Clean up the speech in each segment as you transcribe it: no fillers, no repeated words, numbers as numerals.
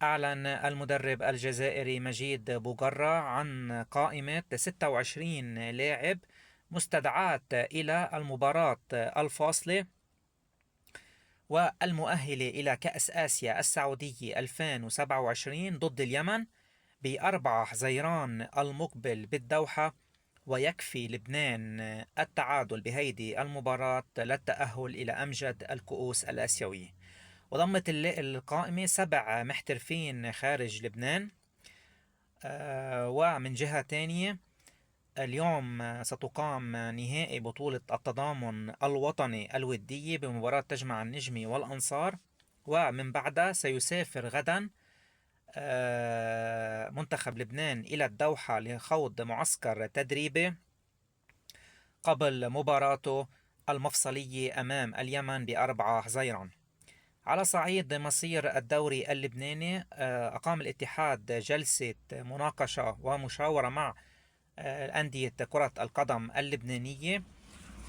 أعلن المدرب الجزائري مجيد بوقرة عن قائمة 26 لاعب مستدعاة إلى المباراة الفاصلة والمؤهلة إلى كأس آسيا السعودية 2027 ضد اليمن ب4 حزيران المقبل بالدوحة. ويكفي لبنان التعادل بهيدي المباراة للتأهل إلى أمجد الكؤوس الآسيوية. وضمت القائمة 7 محترفين خارج لبنان. ومن جهة تانية اليوم ستقام نهائي بطولة التضامن الوطني الودية بمباراة تجمع النجمي والأنصار. ومن بعدها سيسافر غدا منتخب لبنان إلى الدوحة لخوض معسكر تدريبي قبل مباراته المفصلية أمام اليمن ب4 حزيران. على صعيد مصير الدوري اللبناني، أقام الاتحاد جلسة مناقشة ومشاورة مع أندية كرة القدم اللبنانية،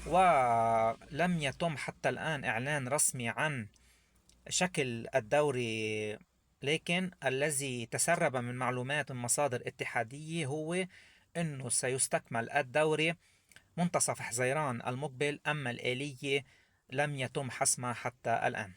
ولم يتم حتى الآن إعلان رسمي عن شكل الدوري، لكن الذي تسرب من معلومات من مصادر اتحادية هو أنه سيستكمل الدوري منتصف حزيران المقبل، أما الآلية لم يتم حسمها حتى الآن.